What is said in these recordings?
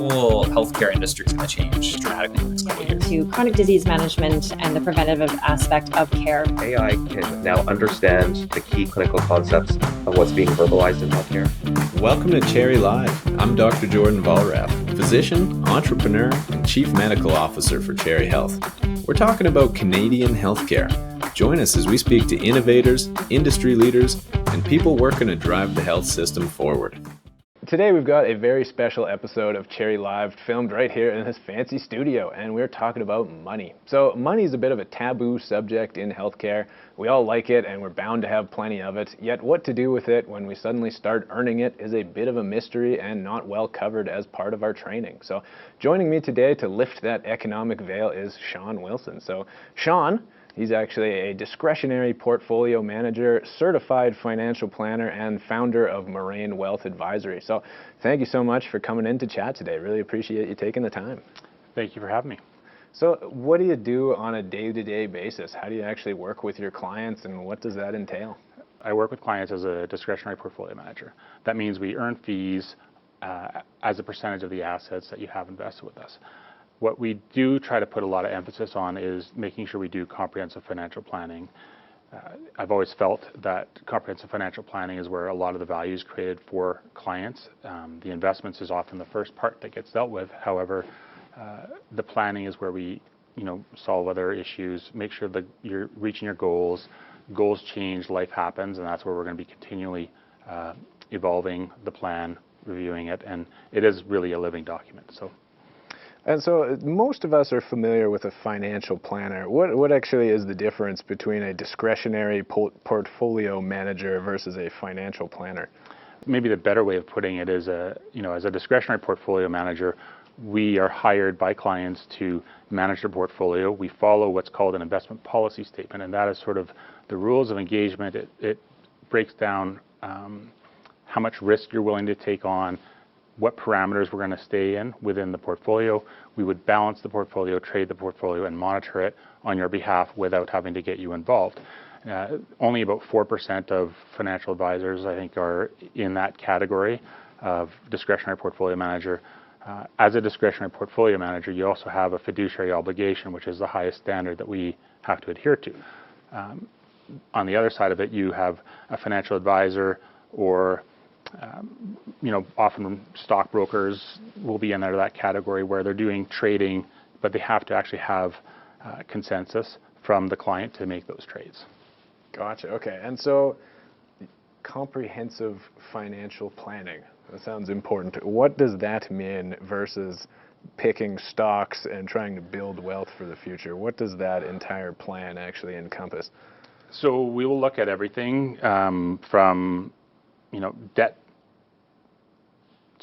whole healthcare industry is going to change dramatically in the next couple of years. To chronic disease management and the preventative aspect of care. AI can now understand the key clinical concepts of what's being verbalized in healthcare. Welcome to Cherry Live. I'm Dr. Jordan Valrath, physician, entrepreneur, and Chief Medical Officer for Cherry Health. We're talking about Canadian healthcare. Join us as we speak to innovators, industry leaders, and people working to drive the health system forward. Today we've got a very special episode of Cherry Live filmed right here in this fancy studio, and we're talking about money. So money is a bit of a taboo subject in healthcare. We all like it and we're bound to have plenty of it, yet what to do with it when we suddenly start earning it is a bit of a mystery and not well covered as part of our training. So joining me today to lift that economic veil is Sean Wilson. So Sean, he's actually a discretionary portfolio manager, certified financial planner, and founder of Moraine Wealth Advisory. So thank you so much for coming in to chat today. Really appreciate you taking the time. Thank you for having me. So what do you do on a day-to-day basis? How do you actually work with your clients, and what does that entail? I work with clients as a discretionary portfolio manager. That means we earn fees as a percentage of the assets that you have invested with us. What we do try to put a lot of emphasis on is making sure we do comprehensive financial planning. I've always felt that comprehensive financial planning is where a lot of the value is created for clients. The investments is often the first part that gets dealt with. However, the planning is where we, solve other issues, make sure that you're reaching your goals. Goals change, life happens, and that's where we're going to be continually evolving the plan, reviewing it, and it is really a living document. And so most of us are familiar with a financial planner. What actually is the difference between a discretionary portfolio manager versus a financial planner? Maybe the better way of putting it is, as a discretionary portfolio manager, we are hired by clients to manage their portfolio. We follow what's called an investment policy statement, and that is sort of the rules of engagement. It breaks down how much risk you're willing to take on, what parameters we're going to stay in within the portfolio. We would balance the portfolio, trade the portfolio, and monitor it on your behalf without having to get you involved. Only about 4% of financial advisors, I think, are in that category of discretionary portfolio manager. As a discretionary portfolio manager, you also have a fiduciary obligation, which is the highest standard that we have to adhere to. On the other side of it, you have a financial advisor, or often stockbrokers will be in that category where they're doing trading, but they have to actually have consensus from the client to make those trades. Gotcha. Okay. And so comprehensive financial planning, that sounds important. What does that mean versus picking stocks and trying to build wealth for the future? What does that entire plan actually encompass? So we will look at everything from debt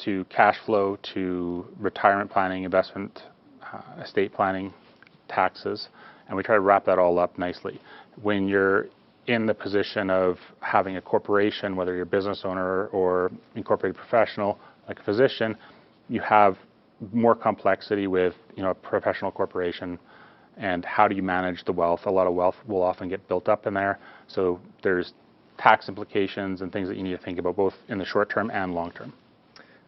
to cash flow to retirement planning, investment, estate planning, taxes, and we try to wrap that all up nicely. When you're in the position of having a corporation, whether you're a business owner or incorporated professional, like a physician, you have more complexity with a professional corporation, and how do you manage the wealth? A lot of wealth will often get built up in there, so there's tax implications and things that you need to think about both in the short term and long term.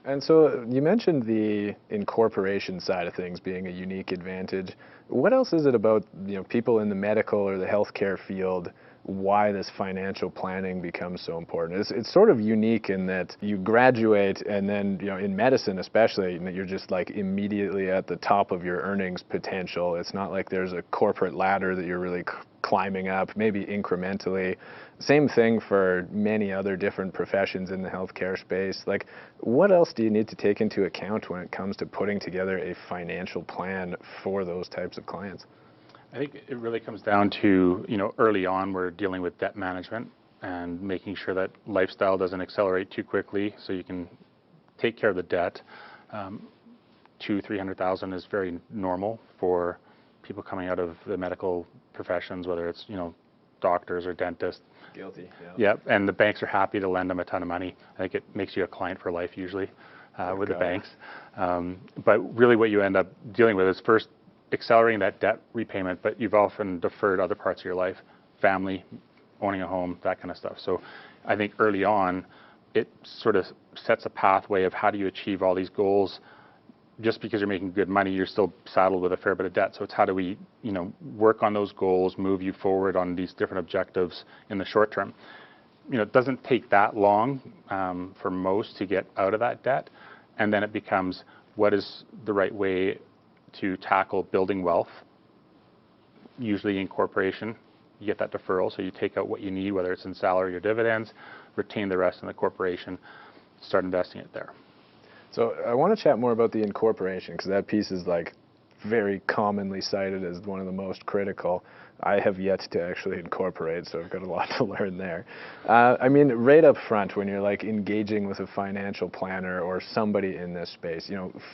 And so you mentioned the incorporation side of things being a unique advantage. What else is it about people in the medical or the healthcare field, why this financial planning becomes so important? It's sort of unique in that you graduate and then, in medicine especially, you're just like immediately at the top of your earnings potential. It's not like there's a corporate ladder that you're really climbing up, maybe incrementally. Same thing for many other different professions in the healthcare space. Like, what else do you need to take into account when it comes to putting together a financial plan for those types of clients? I think it really comes down to, early on we're dealing with debt management and making sure that lifestyle doesn't accelerate too quickly so you can take care of the debt. $200,000-300,000 is very normal for people coming out of the medical professions, whether it's, doctors or dentists. Guilty, yeah. Yep, and the banks are happy to lend them a ton of money. I think it makes you a client for life usually with the banks. But really what you end up dealing with is first accelerating that debt repayment, but you've often deferred other parts of your life, family, owning a home, that kind of stuff. So I think early on, it sort of sets a pathway of how do you achieve all these goals just because you're making good money, you're still saddled with a fair bit of debt. So it's how do we, work on those goals, move you forward on these different objectives in the short term. It doesn't take that long for most to get out of that debt. And then it becomes, what is the right way to tackle building wealth? Usually incorporation, you get that deferral. So you take out what you need, whether it's in salary or dividends, retain the rest in the corporation, start investing it there. So I want to chat more about the incorporation, because that piece is like very commonly cited as one of the most critical. I have yet to actually incorporate, so I've got a lot to learn there. I mean, right up front, when you're like engaging with a financial planner or somebody in this space,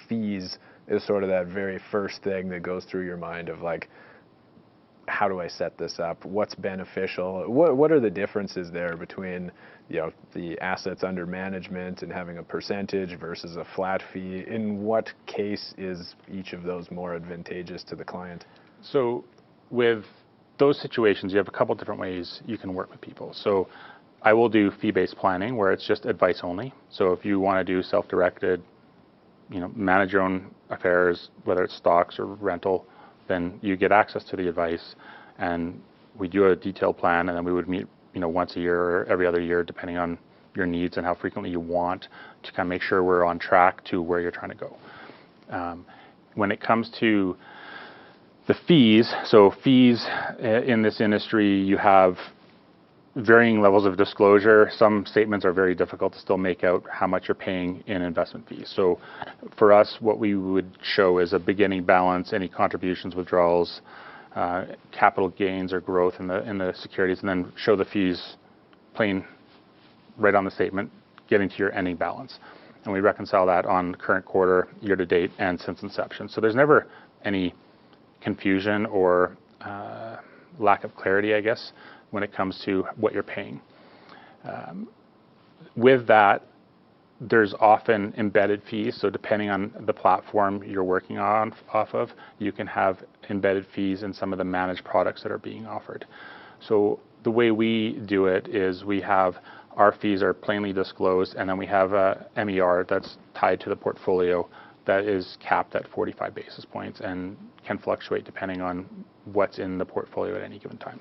fees is sort of that very first thing that goes through your mind of like, how do I set this up? What's beneficial? What are the differences there between the assets under management and having a percentage versus a flat fee? In what case is each of those more advantageous to the client? So with those situations, you have a couple different ways you can work with people. So I will do fee-based planning where it's just advice only. So if you want to do self-directed, manage your own affairs, whether it's stocks or rental, then you get access to the advice, and we do a detailed plan, and then we would meet once a year or every other year, depending on your needs and how frequently you want, to kind of make sure we're on track to where you're trying to go. When it comes to the fees, so fees in this industry, you have varying levels of disclosure. Some statements are very difficult to still make out how much you're paying in investment fees. So for us, what we would show is a beginning balance, any contributions, withdrawals, capital gains or growth in the securities, and then show the fees plain right on the statement, getting to your ending balance. And we reconcile that on current quarter, year to date, and since inception. So there's never any confusion or lack of clarity, I guess, when it comes to what you're paying. With that, there's often embedded fees. So depending on the platform you're working off of, you can have embedded fees in some of the managed products that are being offered. So the way we do it is we have our fees are plainly disclosed, and then we have a MER that's tied to the portfolio that is capped at 45 basis points and can fluctuate depending on what's in the portfolio at any given time.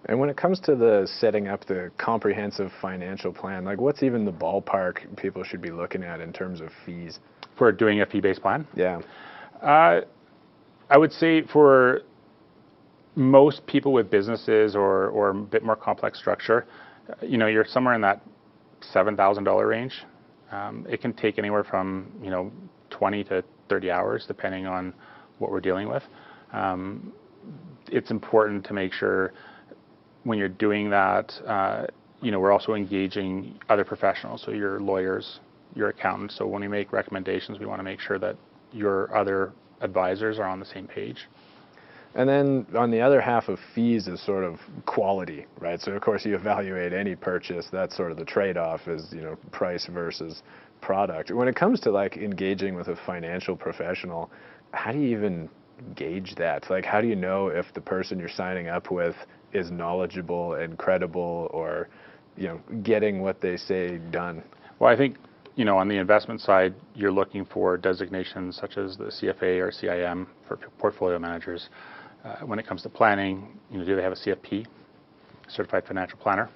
And when it comes to the setting up the comprehensive financial plan, like what's even the ballpark people should be looking at in terms of fees? For doing a fee-based plan? Yeah. I would say for most people with businesses or a bit more complex structure, you're somewhere in that $7,000 range. It can take anywhere from 20 to 30 hours, depending on what we're dealing with. It's important to make sure when you're doing that, we're also engaging other professionals, so your lawyers, your accountants. So when we make recommendations, we want to make sure that your other advisors are on the same page. And then on the other half of fees is sort of quality, right? So of course you evaluate any purchase, that's sort of the trade-off is, price versus product. When it comes to like engaging with a financial professional, how do you even gauge that? Like, how do you know if the person you're signing up with is knowledgeable and credible, or getting what they say done? Well, I think on the investment side, you're looking for designations such as the CFA or CIM for portfolio managers. When it comes to planning, do they have a CFP, Certified Financial Planner?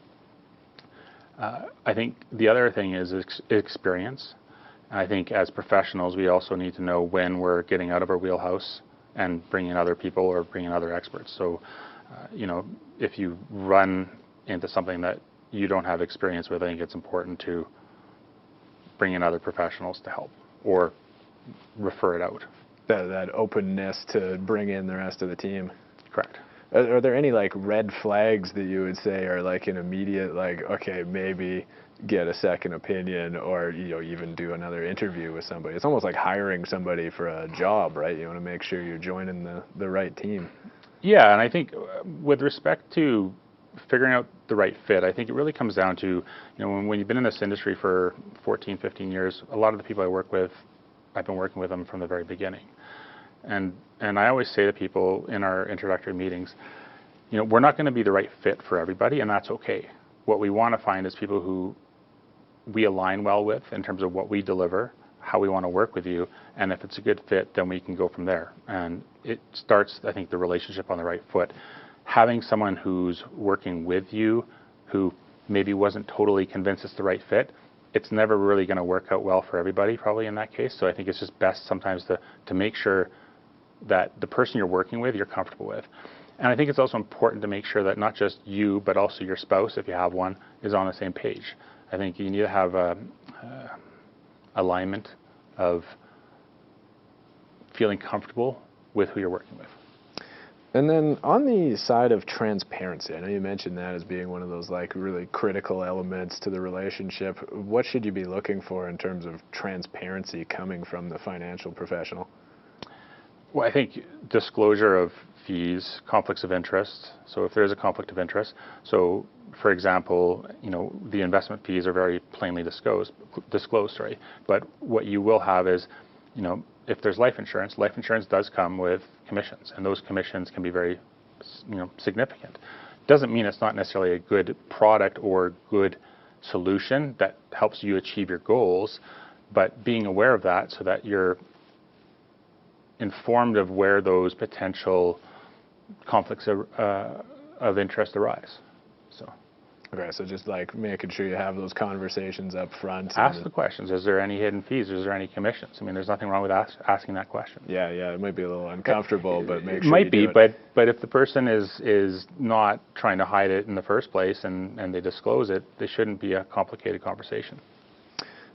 I think the other thing is experience. I think as professionals, we also need to know when we're getting out of our wheelhouse and bringing in other people or bringing in other experts. So, if you run into something that you don't have experience with, I think it's important to bring in other professionals to help or refer it out. That openness to bring in the rest of the team. Correct. Are there any like red flags that you would say are like an immediate, like, okay, maybe get a second opinion, or even do another interview with somebody? It's almost like hiring somebody for a job, right? You want to make sure you're joining the right team. Yeah, and I think with respect to figuring out the right fit, I think it really comes down to, when you've been in this industry for 14, 15 years, a lot of the people I work with, I've been working with them from the very beginning. And I always say to people in our introductory meetings, we're not going to be the right fit for everybody, and that's okay. What we want to find is people who we align well with in terms of what we deliver, how we want to work with you, and if it's a good fit, then we can go from there. And it starts, I think, the relationship on the right foot. Having someone who's working with you, who maybe wasn't totally convinced it's the right fit, it's never really going to work out well for everybody, probably in that case. So I think it's just best sometimes to make sure that the person you're working with, you're comfortable with. And I think it's also important to make sure that not just you, but also your spouse, if you have one, is on the same page. I think you need to have alignment of feeling comfortable with who you're working with. And then on the side of transparency, I know you mentioned that as being one of those like really critical elements to the relationship. What should you be looking for in terms of transparency coming from the financial professional? Well, I think disclosure of fees, conflicts of interest. So if there is a conflict of interest, so for example, the investment fees are very plainly disclosed, but what you will have is, if there's life insurance does come with commissions, and those commissions can be very, significant. Doesn't mean it's not necessarily a good product or good solution that helps you achieve your goals, but being aware of that so that you're informed of where those potential conflicts of interest arise. Okay, so just like making sure you have those conversations up front. Ask the questions. Is there any hidden fees? Is there any commissions? I mean, there's nothing wrong with asking that question. Yeah, it might be a little uncomfortable, but make sure might you be, do it. but if the person is not trying to hide it in the first place and they disclose it, they shouldn't be a complicated conversation.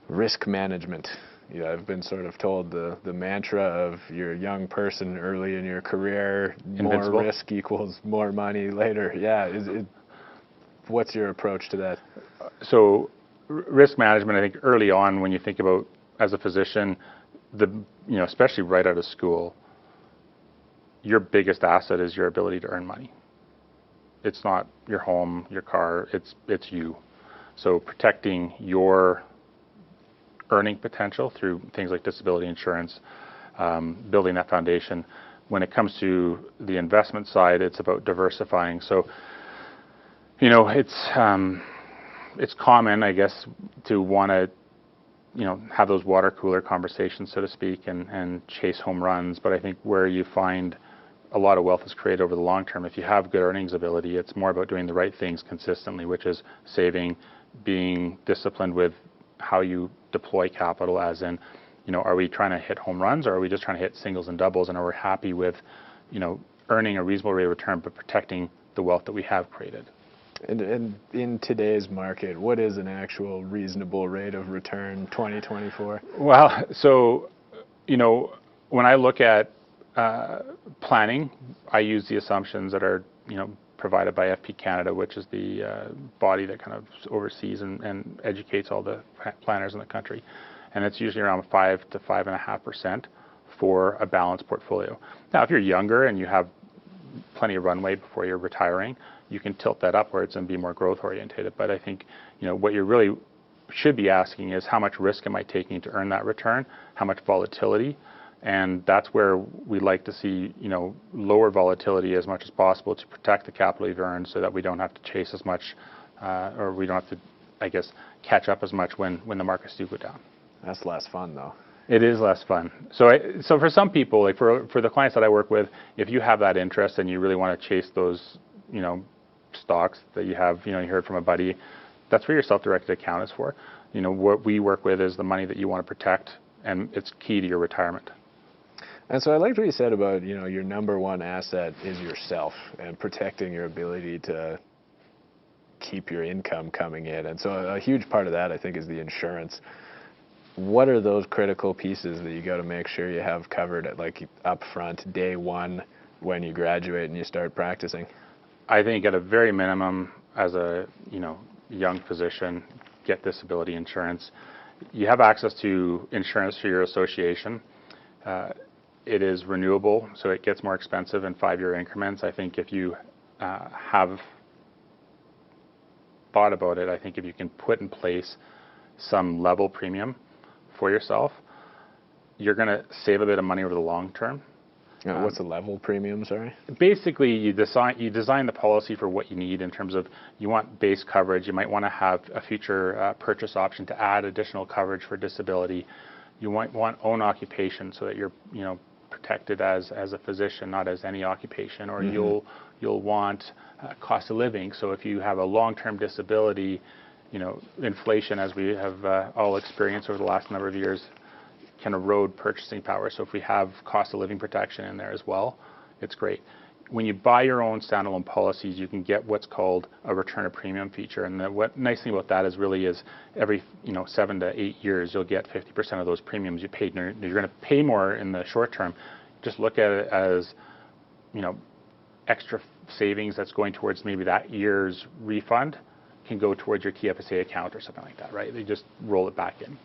Risk management. Yeah, I've been sort of told the mantra of you're a young person early in your career, Invincible. More risk equals more money later. Yeah, what's your approach to that? So risk management, I think early on when you think about as a physician, especially right out of school, your biggest asset is your ability to earn money. It's not your home, your car, it's you. So protecting your earning potential through things like disability insurance, building that foundation. When it comes to the investment side, it's about diversifying. So, it's common, I guess, to want to, have those water cooler conversations, so to speak, and chase home runs. But I think where you find a lot of wealth is created over the long term, if you have good earnings ability, it's more about doing the right things consistently, which is saving, being disciplined with how you deploy capital, as in, are we trying to hit home runs, or are we just trying to hit singles and doubles, and are we happy with, earning a reasonable rate of return but protecting the wealth that we have created? And in today's market, what is an actual reasonable rate of return 2024? Well, so, when I look at planning, I use the assumptions that are, provided by FP Canada, which is the body that kind of oversees and educates all the planners in the country. And it's usually around 5 to 5.5% for a balanced portfolio. Now, if you're younger and you have plenty of runway before you're retiring, you can tilt that upwards and be more growth oriented. But I think, what you really should be asking is how much risk am I taking to earn that return? How much volatility? And that's where we like to see, lower volatility as much as possible to protect the capital you've earned, so that we don't have to chase as much, or we don't have to, I guess, catch up as much when the markets do go down. That's less fun, though. It is less fun. So for some people, like for the clients that I work with, if you have that interest and you really want to chase those, stocks that you have, you heard from a buddy, that's where your self-directed account is for. What we work with is the money that you want to protect, and it's key to your retirement. And so I liked what you said about, your number one asset is yourself and protecting your ability to keep your income coming in. And so a huge part of that, I think, is the insurance. What are those critical pieces that you got to make sure you have covered at up front, day one, when you graduate and you start practicing? I think at a very minimum, as a young physician, get disability insurance. You have access to insurance through your association. It is renewable, so it gets more expensive in 5-year increments. I think if you have thought about it, I think if you can put in place some level premium for yourself, you're going to save a bit of money over the long term. What's a level premium, sorry? Basically, you design the policy for what you need in terms of, you want base coverage. You might want to have a future purchase option to add additional coverage for disability. You want own occupation so that you're, protected as a physician, not as any occupation. Or you'll want cost of living. So if you have a long-term disability, inflation, as we have all experienced over the last number of years, can erode purchasing power. So if we have cost of living protection in there as well, it's great. When you buy your own standalone policies, you can get what's called a return of premium feature. And what nice thing about that is every 7 to 8 years, you'll get 50% of those premiums you paid. You're going to pay more in the short term. Just look at it as, extra savings that's going towards maybe that year's refund can go towards your TFSA account or something like that, right? They just roll it back in.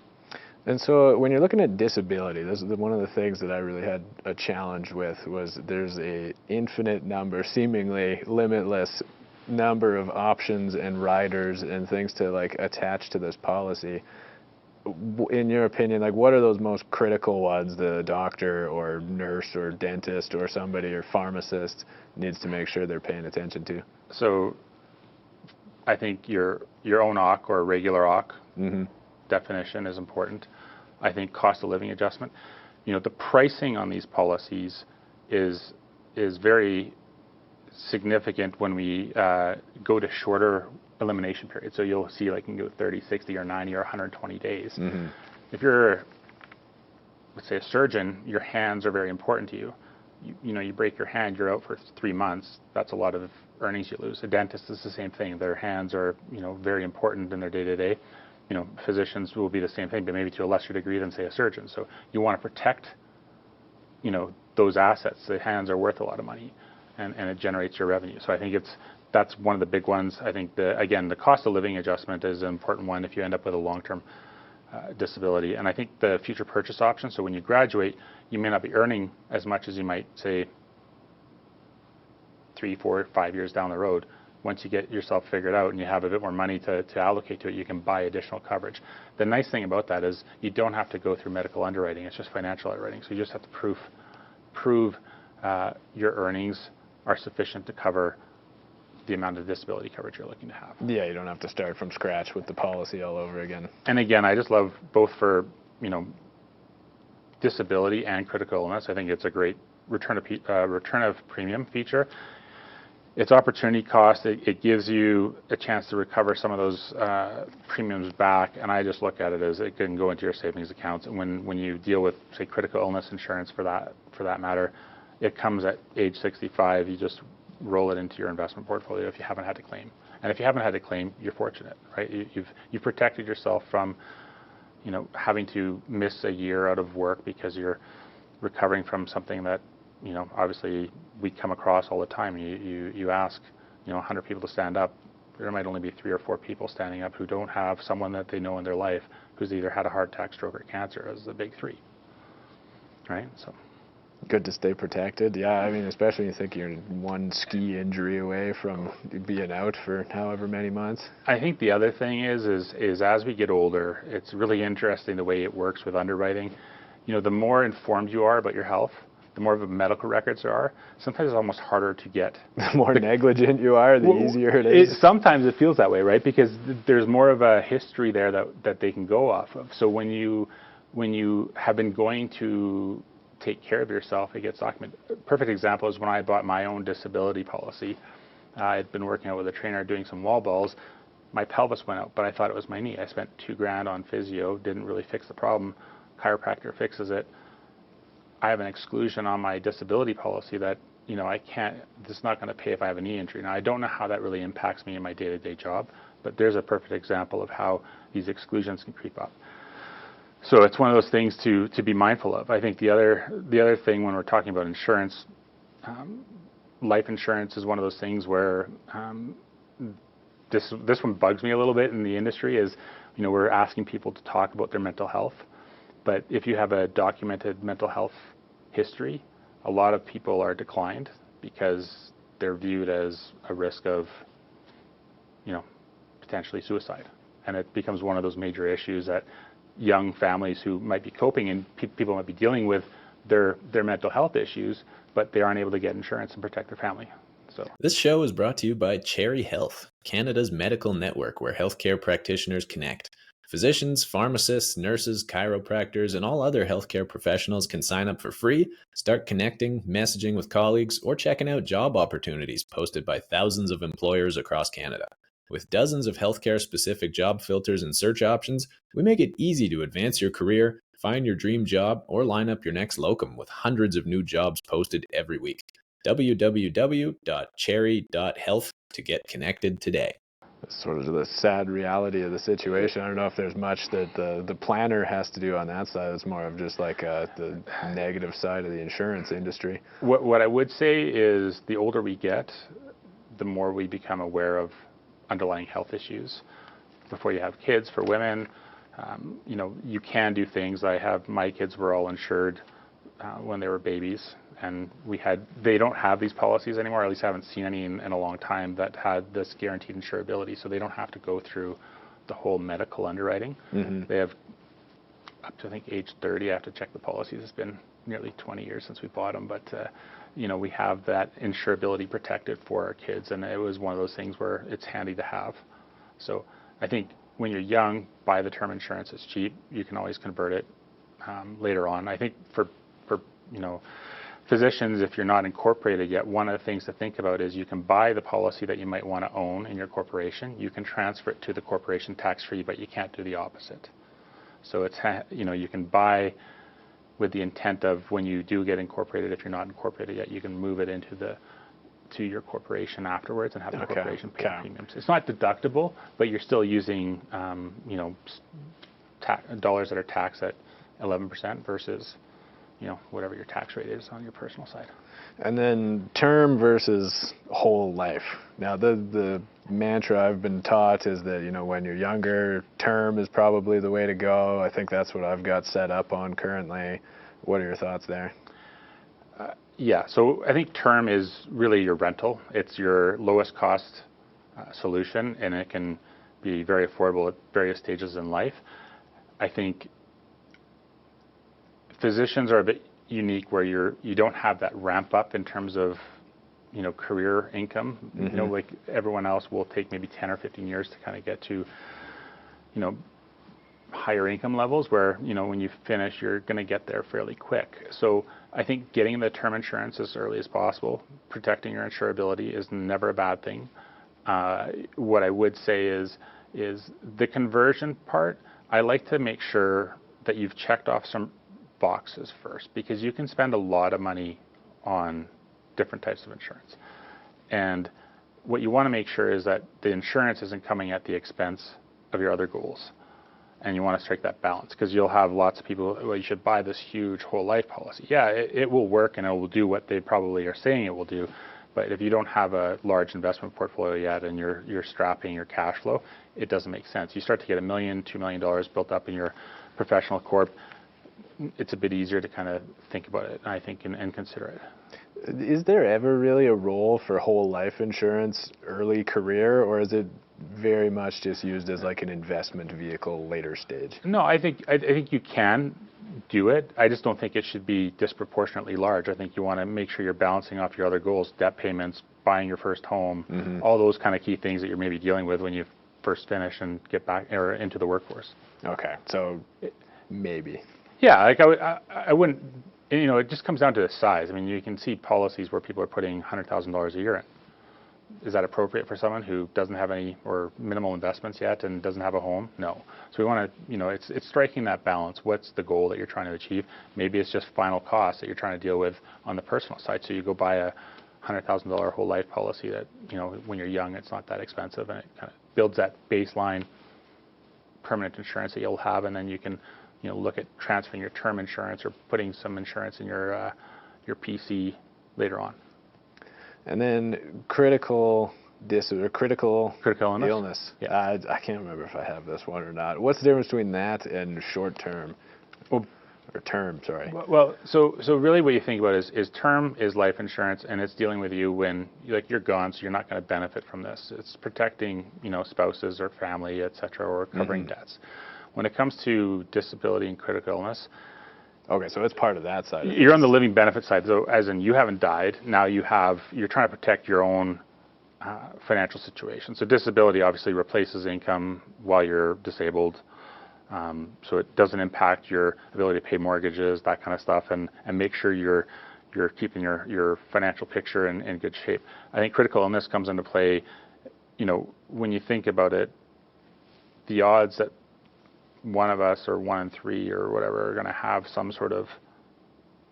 And so when you're looking at disability, this is one of the things that I really had a challenge with was there's a infinite number, seemingly limitless number of options and riders and things to like attach to this policy. In your opinion, like what are those most critical ones the doctor or nurse or dentist or somebody or pharmacist needs to make sure they're paying attention to? So I think your own OC or regular OC definition is important. I think cost of living adjustment. The pricing on these policies is very significant when we go to shorter elimination periods. So you'll see like you can go 30, 60, or 90, or 120 days. If you're, let's say, a surgeon, your hands are very important to you. You break your hand, you're out for 3 months. That's a lot of earnings you lose. A dentist is the same thing. Their hands are, very important in their day-to-day. Physicians will be the same thing, but maybe to a lesser degree than, say, a surgeon. So you want to protect, those assets. The hands are worth a lot of money, and it generates your revenue. So I think that's one of the big ones. I think, the cost of living adjustment is an important one if you end up with a long-term disability. And I think the future purchase option, so when you graduate, you may not be earning as much as you might, say, 3, 4, 5 years down the road. Once you get yourself figured out and you have a bit more money to allocate to it, you can buy additional coverage. The nice thing about that is you don't have to go through medical underwriting. It's just financial underwriting. So you just have to prove your earnings are sufficient to cover the amount of disability coverage you're looking to have. Yeah, you don't have to start from scratch with the policy all over again. And again, I just love both for, disability and critical illness. I think it's a great return of premium feature. It's opportunity cost. It gives you a chance to recover some of those premiums back, and I just look at it as it can go into your savings accounts. And when you deal with, say, critical illness insurance for that matter, it comes at age 65. You just roll it into your investment portfolio if you haven't had to claim. And if you haven't had to claim, you're fortunate, right? You've protected yourself from, having to miss a year out of work because you're recovering from something that, obviously we come across all the time. You ask, 100 people to stand up. There might only be 3 or 4 people standing up who don't have someone that they know in their life who's either had a heart attack, stroke, or cancer as the big 3, right? So. Good to stay protected. Yeah, I mean, especially when you think you're one ski injury away from being out for however many months. I think the other thing is as we get older, it's really interesting the way it works with underwriting. The more informed you are about your health, the more of the medical records there are, sometimes it's almost harder to get. The more negligent you are, the easier it is. Sometimes it feels that way, right? Because there's more of a history there that they can go off of. So when you have been going to take care of yourself, it gets documented. A perfect example is when I bought my own disability policy. I had been working out with a trainer doing some wall balls. My pelvis went out, but I thought it was my knee. I spent $2,000 on physio, didn't really fix the problem. Chiropractor fixes it. I have an exclusion on my disability policy that, I can't, it's not going to pay if I have a knee injury. Now, I don't know how that really impacts me in my day-to-day job, but there's a perfect example of how these exclusions can creep up. So it's one of those things to be mindful of. I think the other thing when we're talking about insurance, life insurance is one of those things where this one bugs me a little bit in the industry is, we're asking people to talk about their mental health. But if you have a documented mental health history, a lot of people are declined because they're viewed as a risk of, potentially suicide. And it becomes one of those major issues that young families who might be coping and people might be dealing with their mental health issues, but they aren't able to get insurance and protect their family. So this show is brought to you by Cherry Health, Canada's medical network where healthcare practitioners connect. Physicians, pharmacists, nurses, chiropractors, and all other healthcare professionals can sign up for free, start connecting, messaging with colleagues, or checking out job opportunities posted by thousands of employers across Canada. With dozens of healthcare-specific job filters and search options, we make it easy to advance your career, find your dream job, or line up your next locum with hundreds of new jobs posted every week. www.cherry.health to get connected today. It's sort of the sad reality of the situation. I don't know if there's much that the planner has to do on that side. It's more of just like the negative side of the insurance industry. What I would say is the older we get, the more we become aware of underlying health issues. Before you have kids, for women, you can do things. My kids were all insured when they were babies, and they don't have these policies anymore. At least I haven't seen any in a long time that had this guaranteed insurability, so they don't have to go through the whole medical underwriting. They have up to, I think, age 30. I have to check the policies. It's been nearly 20 years since we bought them, but we have that insurability protected for our kids, and it was one of those things where it's handy to have. So I think when you're young, buy the term insurance. It's cheap. You can always convert it later on. I think for physicians, if you're not incorporated yet, one of the things to think about is you can buy the policy that you might want to own in your corporation. You can transfer it to the corporation tax-free, but you can't do the opposite. So it's you can buy with the intent of when you do get incorporated. If you're not incorporated yet, you can move it into to your corporation afterwards and have the corporation pay premiums. It's not deductible, but you're still using dollars that are taxed at 11% versus whatever your tax rate is on your personal side. And then term versus whole life. Now, the mantra I've been taught is that, when you're younger, term is probably the way to go. I think that's what I've got set up on currently. What are your thoughts there? Yeah, so I think term is really your rental. It's your lowest cost solution, and it can be very affordable at various stages in life. I think physicians are a bit unique where you don't have that ramp up in terms of career income. Like everyone else will take maybe 10 or 15 years to kind of get to higher income levels where when you finish you're going to get there fairly quick. So I think getting the term insurance as early as possible, protecting your insurability is never a bad thing. What I would say is the conversion part. I like to make sure that you've checked off some boxes first, because you can spend a lot of money on different types of insurance, and what you want to make sure is that the insurance isn't coming at the expense of your other goals, and you want to strike that balance, because you'll have lots of people, well, you should buy this huge whole life policy. Yeah, it will work and it will do what they probably are saying it will do, but if you don't have a large investment portfolio yet and you're strapping your cash flow, it doesn't make sense. You start to get $1 million, $2 million built up in your professional corp, it's a bit easier to kind of think about it, I think, and consider it. Is there ever really a role for whole life insurance early career, or is it very much just used as like an investment vehicle later stage? No, I think you can do it. I just don't think it should be disproportionately large. I think you want to make sure you're balancing off your other goals, debt payments, buying your first home, all those kind of key things that you're maybe dealing with when you first finish and get back or into the workforce. Okay, so maybe. Yeah, like I wouldn't, it just comes down to the size. I mean, you can see policies where people are putting $100,000 a year in. Is that appropriate for someone who doesn't have any or minimal investments yet and doesn't have a home? No. So we want to, it's striking that balance. What's the goal that you're trying to achieve? Maybe it's just final costs that you're trying to deal with on the personal side. So you go buy a $100,000 whole life policy that, when you're young, it's not that expensive, and it kind of builds that baseline permanent insurance that you'll have, and then you can look at transferring your term insurance or putting some insurance in your PC later on. And then critical illness. Yeah. I can't remember if I have this one or not. What's the difference between that and short term? Or term, sorry. Well, so really what you think about is term is life insurance, and it's dealing with you when you're gone, so you're not going to benefit from this. It's protecting spouses or family, et cetera, or covering debts. When it comes to disability and critical illness, okay, so it's part of that side. You're on the living benefit side, so as in you haven't died. Now you're trying to protect your own financial situation. So disability obviously replaces income while you're disabled. So it doesn't impact your ability to pay mortgages, that kind of stuff, and make sure you're keeping your financial picture in good shape. I think critical illness comes into play, when you think about it, the odds that one of us or 1 in 3 or whatever are going to have some sort of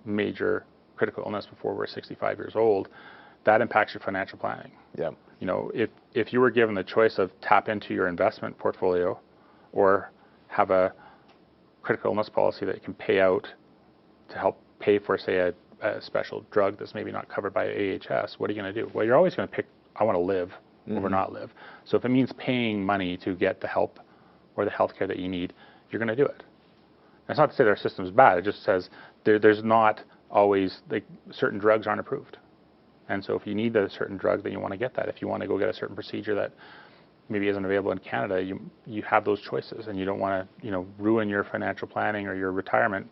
major critical illness before we're 65 years old, that impacts your financial planning. Yeah. If you were given the choice of tap into your investment portfolio or have a critical illness policy that can pay out to help pay for, say, a special drug that's maybe not covered by AHS, what are you going to do? Well, you're always going to pick, I want to live over not live. So if it means paying money to get the help or the health care that you need, you're going to do it. That's not to say that our system's bad. It just says there's not always, certain drugs aren't approved. And so if you need a certain drug, then you want to get that. If you want to go get a certain procedure that maybe isn't available in Canada, you have those choices, and you don't want to ruin your financial planning or your retirement.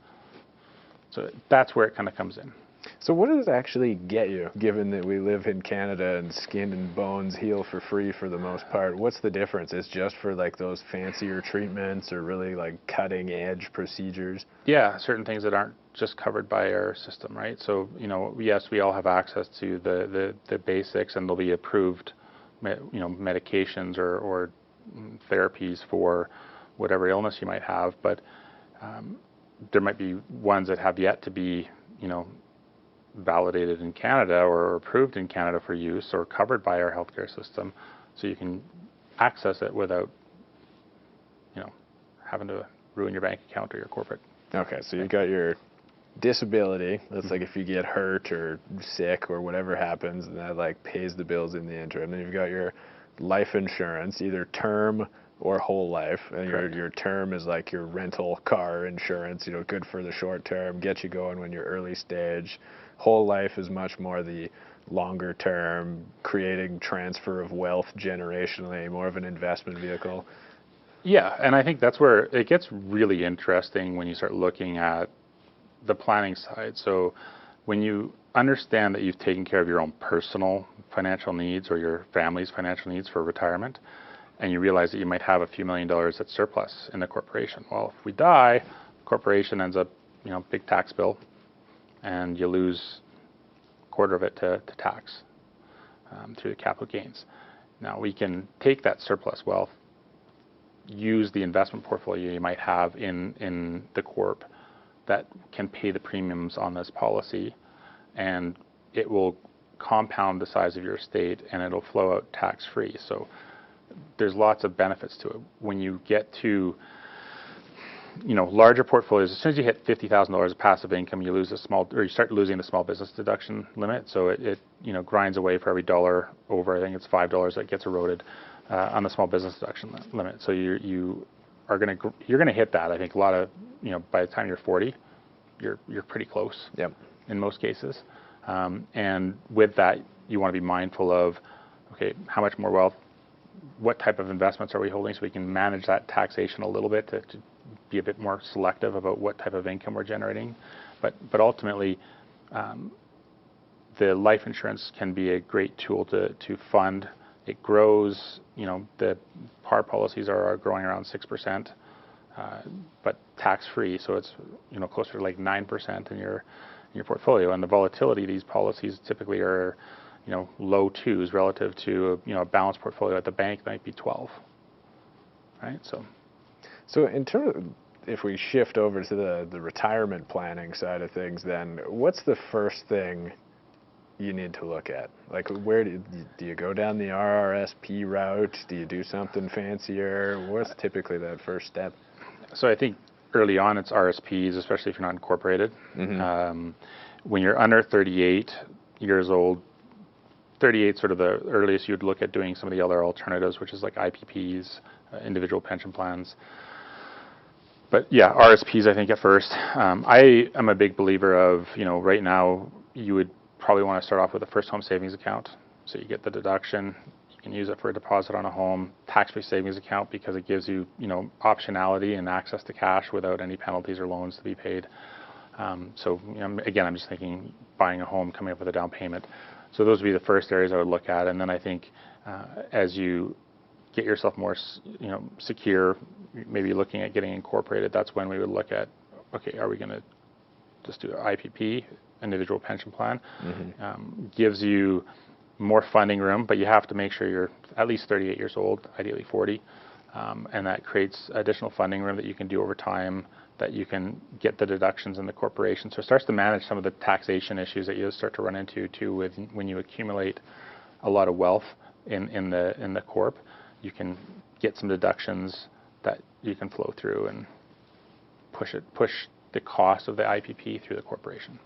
So that's where it kind of comes in. So what does it actually get you, given that we live in Canada and skin and bones heal for free for the most part? What's the difference? It's just for those fancier treatments or really cutting edge procedures? Yeah, certain things that aren't just covered by our system, right? So, yes, we all have access to the basics, and there'll be approved medications or therapies for whatever illness you might have, but there might be ones that have yet to be, validated in Canada or approved in Canada for use or covered by our healthcare system, so you can access it without, having to ruin your bank account or your corporate. Okay, so you've got your disability. That's if you get hurt or sick or whatever happens, and that pays the bills in the interim. Then you've got your life insurance, either term or whole life, and your term is your rental car insurance, good for the short term, get you going when you're early stage. Whole life is much more the longer term, creating transfer of wealth generationally, more of an investment vehicle. Yeah, and I think that's where it gets really interesting when you start looking at the planning side. So when you understand that you've taken care of your own personal financial needs or your family's financial needs for retirement, and you realize that you might have a few $1 million that's surplus in the corporation. Well, if we die, the corporation ends up, big tax bill, and you lose a quarter of it to tax through the capital gains. Now, we can take that surplus wealth, use the investment portfolio you might have in the corp that can pay the premiums on this policy, and it will compound the size of your estate, and it'll flow out tax-free. So there's lots of benefits to it. When you get to larger portfolios, as soon as you hit $50,000 of passive income, you start losing the small business deduction limit. So it grinds away for every dollar over. I think it's $5 that gets eroded on the small business deduction limit. So you're gonna hit that. I think a lot of by the time you're 40, you're pretty close. Yep. In most cases, and with that, you want to be mindful of, okay, how much more wealth, what type of investments are we holding, so we can manage that taxation a little bit to be a bit more selective about what type of income we're generating. But ultimately, the life insurance can be a great tool to fund. It grows. The par policies are growing around 6%, but tax-free, so it's closer to 9% in your portfolio. And the volatility of these policies typically are low 2s relative to a balanced portfolio at the bank might be 12, right? So in terms of, if we shift over to the retirement planning side of things, then what's the first thing you need to look at? Where do you go down the RRSP route? Do you do something fancier? What's typically that first step? So I think early on it's RSPs, especially if you're not incorporated. When you're under 38 years old, 38 sort of the earliest you'd look at doing some of the other alternatives, which is IPPs, individual pension plans. But yeah, RSPs I think at first. I am a big believer of, right now you would probably want to start off with a first home savings account. So you get the deduction, you can use it for a deposit on a home, tax-free savings account because it gives you, optionality and access to cash without any penalties or loans to be paid. So again, I'm just thinking buying a home, coming up with a down payment. So those would be the first areas I would look at. And then I think as you get yourself more, secure, maybe looking at getting incorporated, that's when we would look at, okay, are we going to just do an IPP, individual pension plan? Gives you more funding room, but you have to make sure you're at least 38 years old, ideally 40, and that creates additional funding room that you can do over time, that you can get the deductions in the corporation. So it starts to manage some of the taxation issues that you start to run into too with when you accumulate a lot of wealth in the corp. You can get some deductions that you can flow through and push the cost of the IPP through the corporation.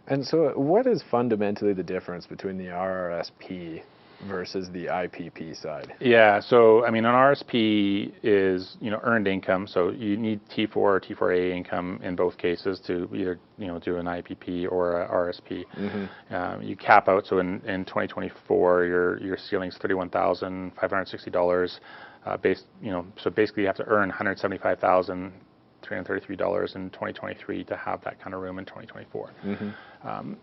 And so what is fundamentally the difference between the RRSP versus the IPP side? Yeah, so I mean, an RSP is earned income, so you need T4 or T4A income in both cases to either do an IPP or a RSP. You cap out, so in 2024 your ceiling's $31,560. So basically you have to earn $175,333 in 2023 to have that kind of room in 2024.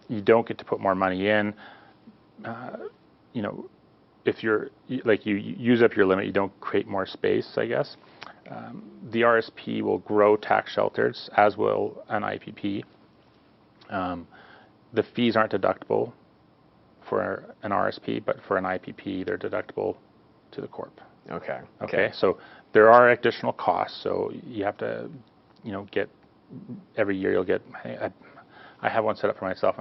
You don't get to put more money in. If you use up your limit, you don't create more space, I guess. The RSP will grow tax shelters, as will an IPP. The fees aren't deductible for an RSP, but for an IPP, they're deductible to the corp. Okay. So there are additional costs. So you have to, get every year you'll get. I have one set up for myself.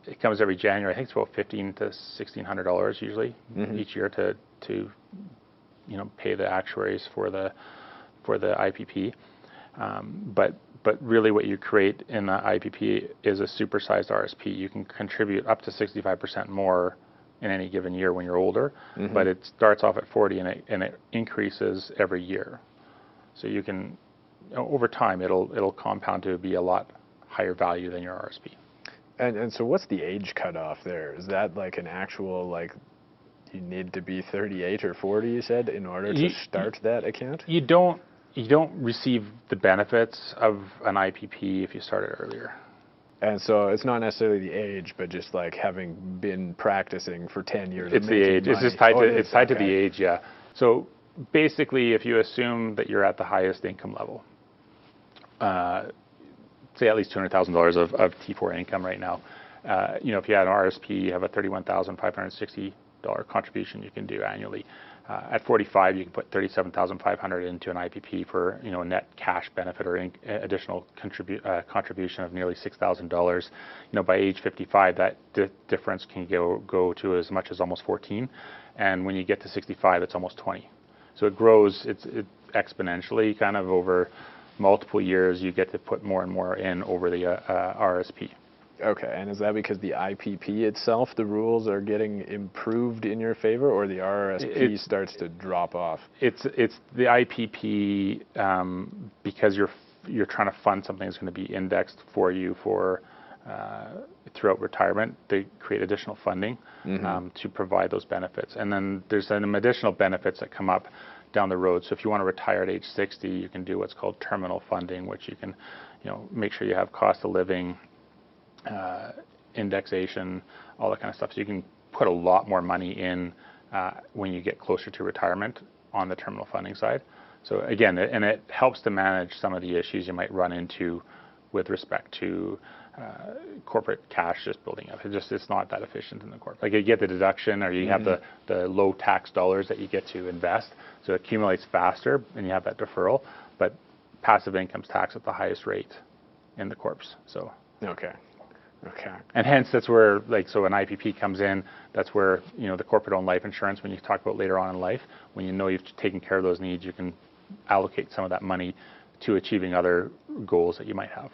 It comes every January. I think it's about $1,500 to $1,600 usually each year to pay the actuaries for the IPP. But really, what you create in the IPP is a supersized RSP. You can contribute up to 65% more in any given year when you're older, but it starts off at 40 and it increases every year. So you can, over time, it'll compound to be a lot higher value than your RSP. And so what's the age cutoff there? Is that like an actual, you need to be 38 or 40, you said, in order to start that account? You don't receive the benefits of an IPP if you started earlier. And so it's not necessarily the age, but just like having been practicing for 10 years. It's the age. Money. It's just tied to the age, yeah. So basically, if you assume that you're at the highest income level, say at least $200,000 of T4 income right now. If you had an RSP, you have a $31,560 contribution you can do annually. At 45, you can put $37,500 into an IPP for a net cash benefit or additional contribution of nearly $6,000. By age 55, that difference can go to as much as almost 14, and when you get to 65, it's almost 20. So it grows it exponentially, kind of over multiple years. You get to put more and more in over the RSP. Okay, and is that because the IPP itself, the rules are getting improved in your favor, or the RRSP starts to drop off? It's the IPP because you're trying to fund something that's going to be indexed for you for throughout retirement. They create additional funding to provide those benefits, and then there's some additional benefits that come up down the road. So if you want to retire at age 60, you can do what's called terminal funding, which you can, make sure you have cost of living, indexation, all that kind of stuff. So you can put a lot more money in when you get closer to retirement on the terminal funding side. So again, and it helps to manage some of the issues you might run into with respect to corporate cash just building up. It's not that efficient in the corp. Like you get the deduction, or you have the low tax dollars that you get to invest, so it accumulates faster, and you have that deferral. But passive income's taxed at the highest rate in the corps. So okay. And hence that's where so an IPP comes in. That's where the corporate-owned life insurance, when you talk about later on in life, when you've taken care of those needs, you can allocate some of that money to achieving other goals that you might have.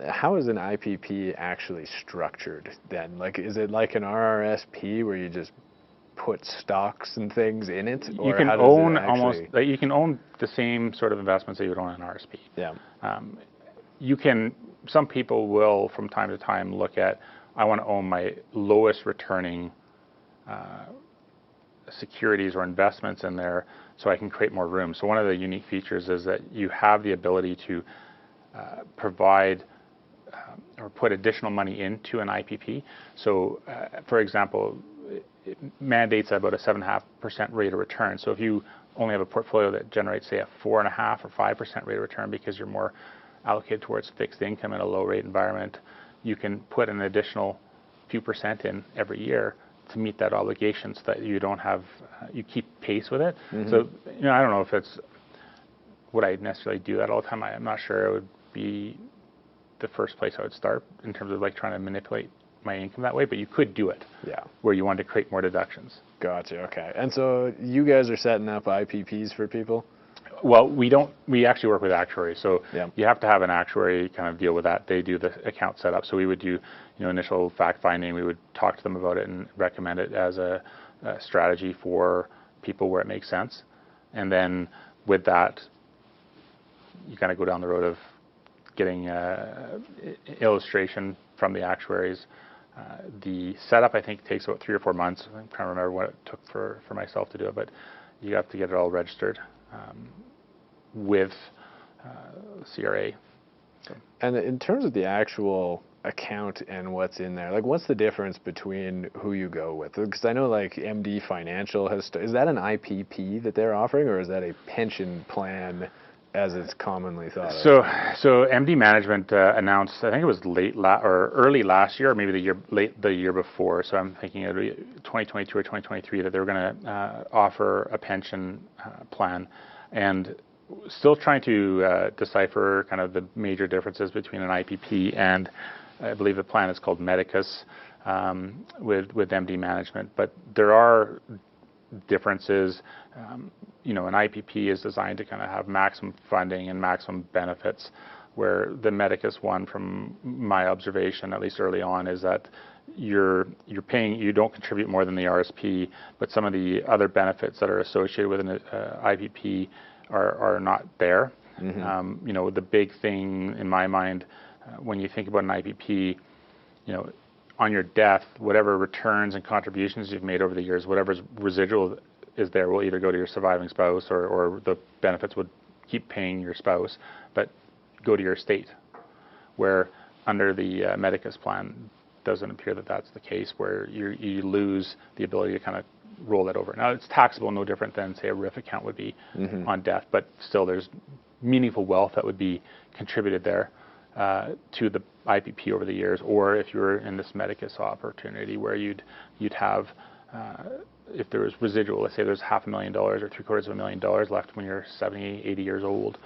How is an IPP actually structured then? Is it like an RRSP where you just put stocks and things in it? Or you can own you can own the same sort of investments that you would own in an RRSP. Yeah. Some people will from time to time look at, I want to own my lowest returning securities or investments in there so I can create more room. So one of the unique features is that you have the ability to provide or put additional money into an IPP. So, for example, it mandates about a 7.5% rate of return. So if you only have a portfolio that generates, say, a 4.5% or 5% rate of return because you're more allocated towards fixed income in a low rate environment, you can put an additional few percent in every year to meet that obligation so that you don't have, you keep pace with it. So, I don't know if it's, would I necessarily do that all the time? I'm not sure it would be the first place I would start in terms of like trying to manipulate my income that way, but you could do it. Yeah. Where you want to create more deductions. Gotcha. Okay. And so you guys are setting up IPPs for people? Well, we don't. We actually work with actuaries, so Yeah. you have to have an actuary kind of deal with that. They do the account setup. So we would do, initial fact finding. We would talk to them about it and recommend it as a strategy for people where it makes sense. And then with that, you kind of go down the road of getting illustration from the actuaries. The setup, I think, takes about 3 or 4 months. I'm trying to remember what it took for myself to do it, but you have to get it all registered with CRA. So. And in terms of the actual account and what's in there, like what's the difference between who you go with? Because I know like MD Financial is that an IPP that they're offering, or is that a pension plan as it's commonly thought of? So MD Management announced, I think it was early last year, or maybe the year before. So I'm thinking it 2022 or 2023 that they were going to offer a pension plan, and still trying to decipher kind of the major differences between an IPP and, I believe the plan is called Medicus with MD Management. But there are differences. An IPP is designed to kind of have maximum funding and maximum benefits, where the Medicus one, from my observation, at least early on, is that you're paying, you don't contribute more than the RRSP, but some of the other benefits that are associated with an IPP are not there. The big thing in my mind, when you think about an IPP, on your death, whatever returns and contributions you've made over the years, whatever's residual is there will either go to your surviving spouse, or the benefits would keep paying your spouse, but go to your estate. Where under the Medicus plan, doesn't appear that that's the case, where you lose the ability to kind of roll that over. Now, it's taxable, no different than, say, a RIF account would be on death, but still there's meaningful wealth that would be contributed there to the IPP over the years. Or if you were in this Medicus opportunity, where you'd have, if there was residual, let's say there's $500,000 or $750,000 left when you're 70, 80 years old,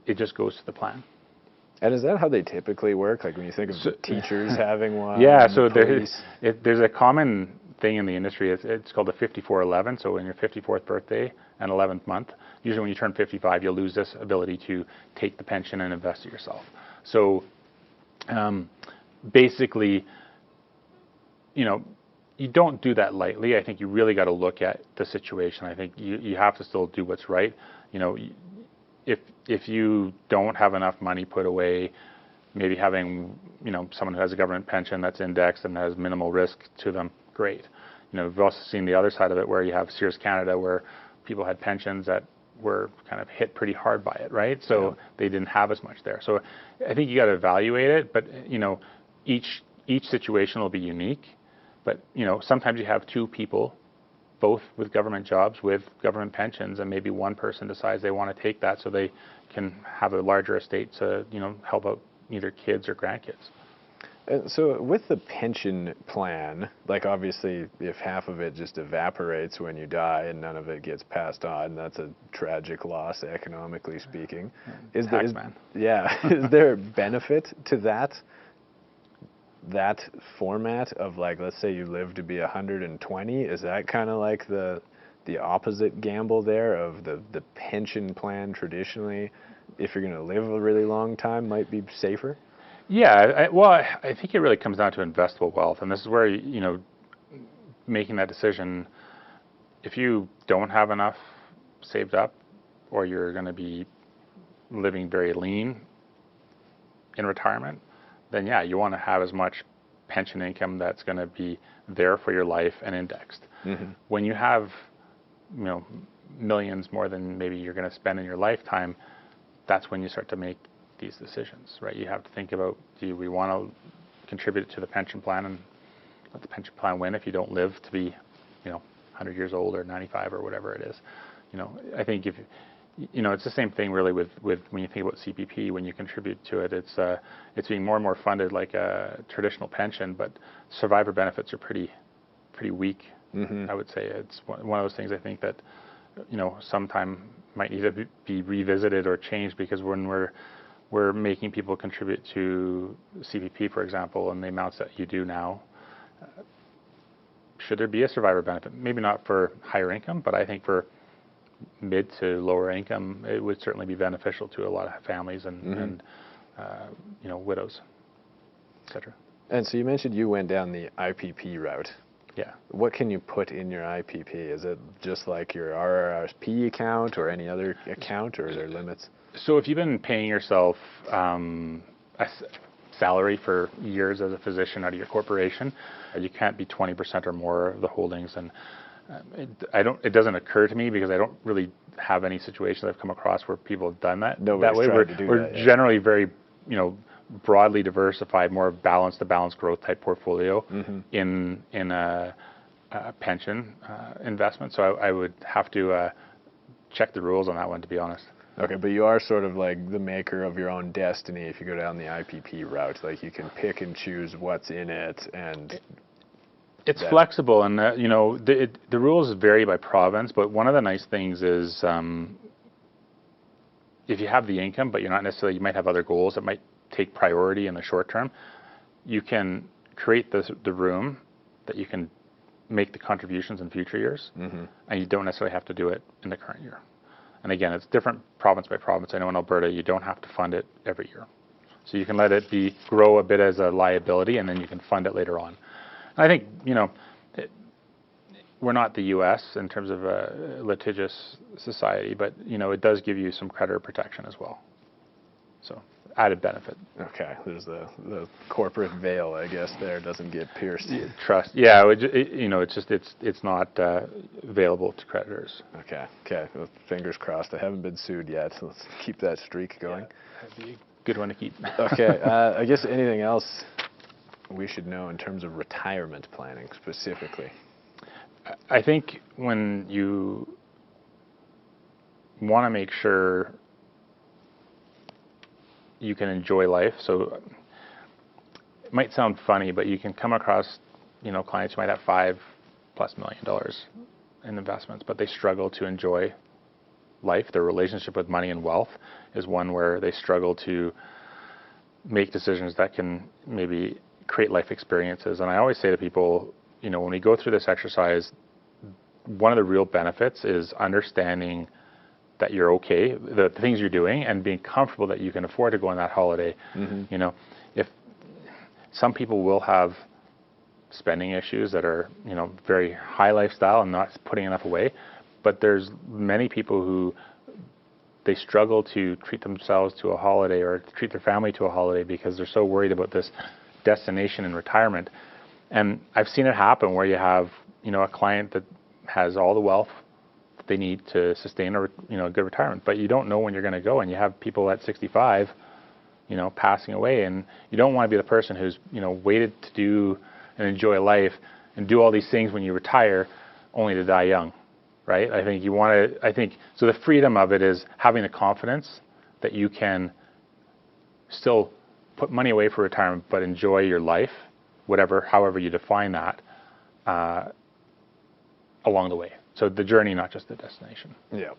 it just goes to the plan. And is that how they typically work? Like when you think of teachers having one? Yeah, so there's a common thing in the industry. It's called the 5411. So in your 54th birthday and 11th month, usually when you turn 55, you'll lose this ability to take the pension and invest it yourself. So basically, you don't do that lightly. I think you really got to look at the situation. I think you have to still do what's right. If you don't have enough money put away, maybe having someone who has a government pension that's indexed and has minimal risk to them, great. We've also seen the other side of it, where you have Sears Canada, where people had pensions that were kind of hit pretty hard by it, right? So they didn't have as much there. So I think you got to evaluate it, but each situation will be unique. But sometimes you have two people, both with government jobs, with government pensions, and maybe one person decides they want to take that so they can have a larger estate to help out either kids or grandkids. So with the pension plan, like obviously if half of it just evaporates when you die and none of it gets passed on, that's a tragic loss economically speaking. Is there benefit to that format of, like, let's say you live to be 120? Is that kind of like the opposite gamble there of the pension plan traditionally, if you're going to live a really long time, might be safer? Yeah, I think it really comes down to investable wealth, and this is where making that decision. If you don't have enough saved up, or you're going to be living very lean in retirement, then yeah, you want to have as much pension income that's going to be there for your life and indexed. When you have millions more than maybe you're going to spend in your lifetime, that's when you start to make these decisions, right? You have to think about, do we want to contribute to the pension plan and let the pension plan win if you don't live to be, 100 years old or 95 or whatever it is. I think if it's the same thing really with when you think about CPP. When you contribute to it, it's being more and more funded like a traditional pension, but survivor benefits are pretty weak. I would say it's one of those things I think that sometime might need to be revisited or changed, because when we're making people contribute to CPP, for example, and the amounts that you do now, should there be a survivor benefit? Maybe not for higher income, but I think for mid to lower income, it would certainly be beneficial to a lot of families and widows, etc. And so you mentioned you went down the IPP route. Yeah. What can you put in your IPP? Is it just like your RRSP account or any other account, or are there limits? So if you've been paying yourself a salary for years as a physician out of your corporation, you can't be 20% or more of the holdings. And it doesn't occur to me, because I don't really have any situations I've come across where people have done that. Nobody's that way. tried to do we're that, yeah. generally very, broadly diversified, more balanced growth type portfolio in a pension investment. So I would have to check the rules on that one, to be honest. Okay, but you are sort of like the maker of your own destiny if you go down the IPP route. Like, you can pick and choose what's in it, and it's flexible, and the rules vary by province. But one of the nice things is if you have the income, but you might have other goals that might take priority in the short term, you can create the room that you can make the contributions in future years, and you don't necessarily have to do it in the current year. And again, it's different province by province. I know in Alberta you don't have to fund it every year, so you can let it grow a bit as a liability, and then you can fund it later on. And I think we're not the U.S. in terms of a litigious society, but it does give you some creditor protection as well. So added benefit. Okay, there's the corporate veil, I guess, there doesn't get pierced. Trust, yeah. It's not available to creditors. Okay. Well, fingers crossed. I haven't been sued yet, so let's keep that streak going. Yeah, that'd be a good one to keep. Okay. I guess anything else we should know in terms of retirement planning specifically? I think when you want to make sure you can enjoy life, so it might sound funny, but you can come across clients who might have $5+ million in investments, but they struggle to enjoy life. Their relationship with money and wealth is one where they struggle to make decisions that can maybe create life experiences. And I always say to people, when we go through this exercise, one of the real benefits is understanding that you're okay, the things you're doing, and being comfortable that you can afford to go on that holiday. If some people will have spending issues that are very high lifestyle and not putting enough away, but there's many people who they struggle to treat themselves to a holiday or to treat their family to a holiday because they're so worried about this destination in retirement. And I've seen it happen where you have a client that has all the wealth that they need to sustain a good retirement, but you don't know when you're going to go, and you have people at 65 passing away, and you don't want to be the person who's waited to do and enjoy life and do all these things when you retire only to die young, right? I think so the freedom of it is having the confidence that you can still put money away for retirement but enjoy your life, however you define that, along the way. So the journey, not just the destination. Yeah.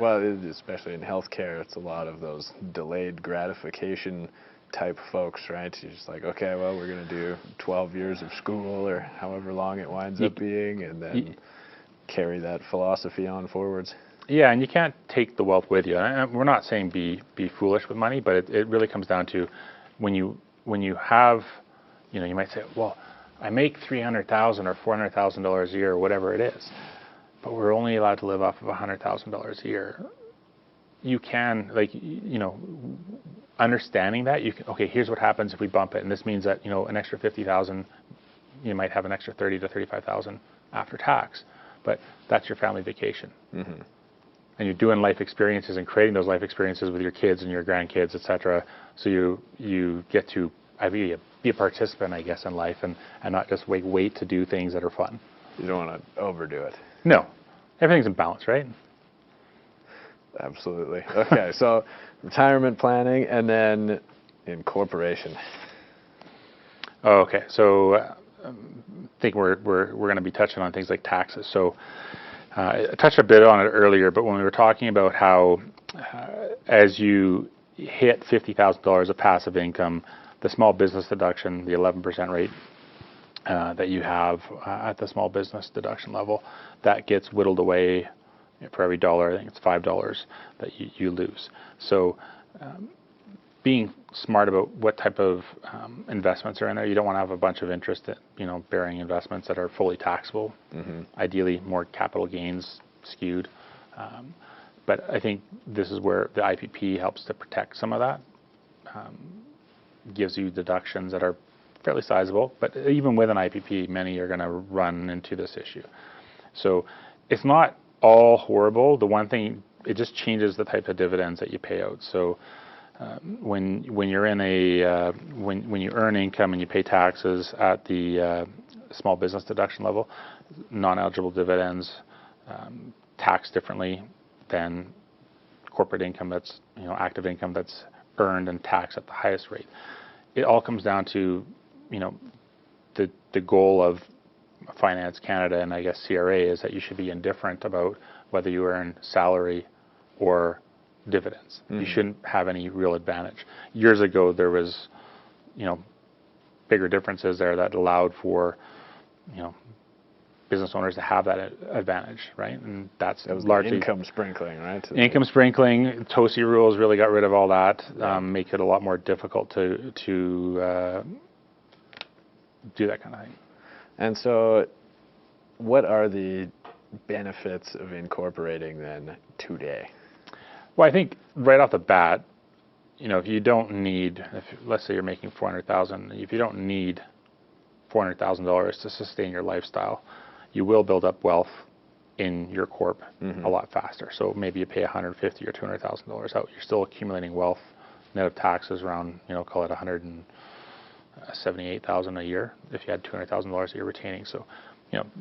Well, especially in healthcare, it's a lot of those delayed gratification type folks, right? You're just like, okay, well, we're going to do 12 years of school or however long it winds up being, and then carry that philosophy on forwards. Yeah, and you can't take the wealth with you. And we're not saying be foolish with money, but it really comes down to when you have, you might say, well, I make $300,000 or $400,000 a year or whatever it is, but we're only allowed to live off of $100,000 a year. You can, understanding that, okay, here's what happens if we bump it, and this means that, an extra $50,000, you might have an extra $30,000 to $35,000 after tax, but that's your family vacation. And you're doing life experiences and creating those life experiences with your kids and your grandkids, etc. So you get to be a participant, I guess, in life, and not just wait to do things that are fun. You don't want to overdo it. No, everything's in balance, right? Absolutely. Okay, so retirement planning and then incorporation. Oh, okay, so I think we're going to be touching on things like taxes. So I touched a bit on it earlier, but when we were talking about how as you hit $50,000 of passive income, the small business deduction, the 11% rate that you have at the small business deduction level, that gets whittled away. For every dollar, I think it's $5 that you lose. So being smart about what type of investments are in there. You don't want to have a bunch of interest, bearing investments that are fully taxable. Mm-hmm. Ideally, more capital gains skewed. But I think this is where the IPP helps to protect some of that. Gives you deductions that are fairly sizable, but even with an IPP, many are going to run into this issue. So it's not all horrible. The one thing, it just changes the type of dividends that you pay out. So when you're in a when you earn income and you pay taxes at the small business deduction level, non-eligible dividends taxed differently than corporate income that's active income that's earned and taxed at the highest rate. It all comes down to the goal of Finance Canada and I guess CRA is that you should be indifferent about whether you earn salary or dividends. Mm-hmm. You shouldn't have any real advantage. Years ago, there was, bigger differences there that allowed for, business owners to have that advantage, right? And that was largely income sprinkling, right? Income sprinkling. TOSI rules really got rid of all that. Make it a lot more difficult to do that kind of thing. And so, what are the benefits of incorporating then today? Well, I think right off the bat, if you don't need, let's say you're making $400,000, if you don't need $400,000 to sustain your lifestyle, you will build up wealth in your corp a lot faster. So maybe you pay $150,000 or $200,000 out. You're still accumulating wealth, net of taxes around, call it $178,000 a year if you had $200,000 that you're retaining. So,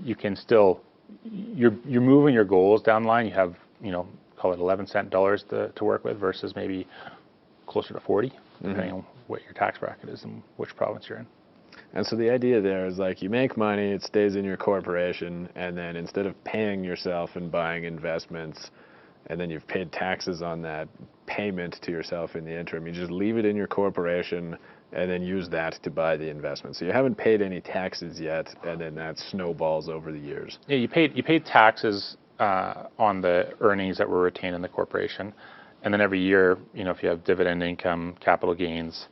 you can still, you're moving your goals down the line. You have, call it 11 cent dollars to work with versus maybe closer to 40, depending on what your tax bracket is and which province you're in. And so the idea there is like you make money, it stays in your corporation, and then instead of paying yourself and buying investments, and then you've paid taxes on that payment to yourself in the interim, you just leave it in your corporation and then use that to buy the investment. So you haven't paid any taxes yet, and then that snowballs over the years. Yeah, you paid taxes on the earnings that were retained in the corporation, and then every year, if you have dividend income, capital gains,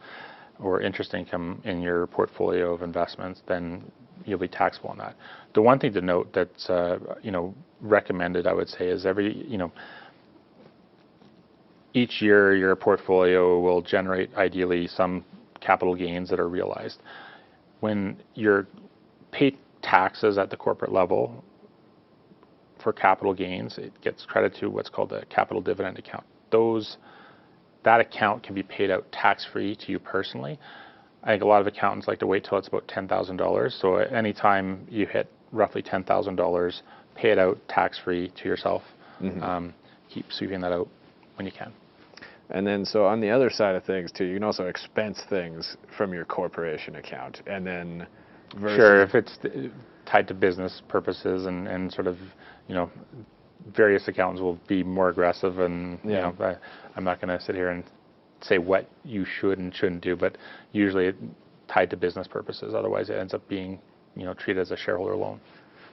or interest income in your portfolio of investments, then you'll be taxable on that. The one thing to note that's recommended, I would say, is each year your portfolio will generate ideally some capital gains that are realized. When you're paid taxes at the corporate level for capital gains, it gets credited to what's called a capital dividend account. That account can be paid out tax-free to you personally. I think a lot of accountants like to wait till it's about $10,000. So anytime you hit roughly $10,000, pay it out tax-free to yourself. Keep sweeping that out when you can. And then so on the other side of things too, you can also expense things from your corporation account. And then sure, if it's tied to business purposes and sort of, various accountants will be more aggressive, and I'm not going to sit here and say what you should and shouldn't do, but usually it's tied to business purposes. Otherwise, it ends up being treated as a shareholder loan.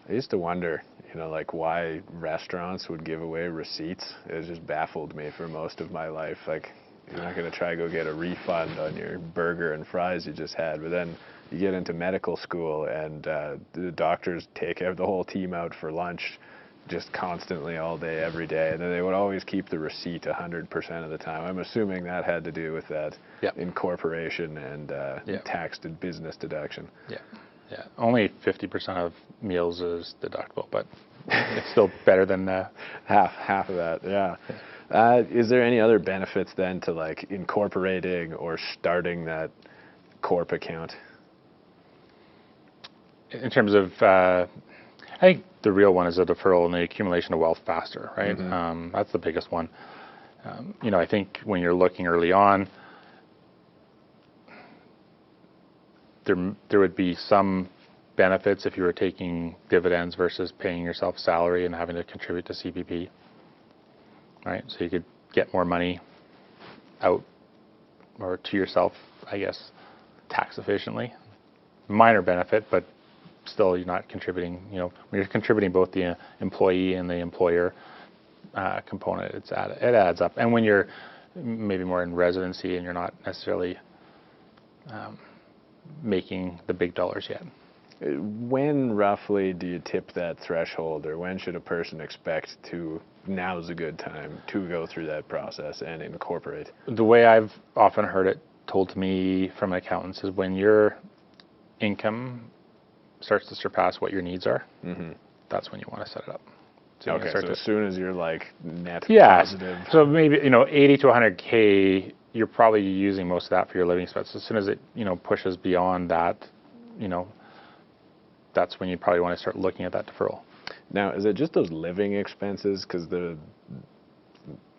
I used to wonder, like why restaurants would give away receipts. It just baffled me for most of my life. Like, you're not going to try to go get a refund on your burger and fries you just had, but then you get into medical school and the doctors take the whole team out for lunch just constantly all day, every day, and then they would always keep the receipt 100% of the time. I'm assuming that had to do with that incorporation and taxed business deduction. Yeah. Only 50% of meals is deductible, but it's still better than half of that. Yeah. Is there any other benefits then to like incorporating or starting that corp account? In terms of, I think the real one is a deferral and the accumulation of wealth faster, right? That's the biggest one. I think when you're looking early on, there would be some benefits if you were taking dividends versus paying yourself salary and having to contribute to CPP, right? So you could get more money out or to yourself, I guess, tax efficiently. Minor benefit, but still you're not contributing. When you're contributing both the employee and the employer component, it adds up. And when you're maybe more in residency and you're not necessarily making the big dollars yet. When roughly do you tip that threshold, or when should a person expect to, now's a good time to go through that process and incorporate? The way I've often heard it told to me from accountants is when your income starts to surpass what your needs are, that's when you want to set it up. So okay, so as soon as you're like net positive. So maybe 80 to 100K, you're probably using most of that for your living expenses. As soon as it pushes beyond that, that's when you probably want to start looking at that deferral. Now, is it just those living expenses? Because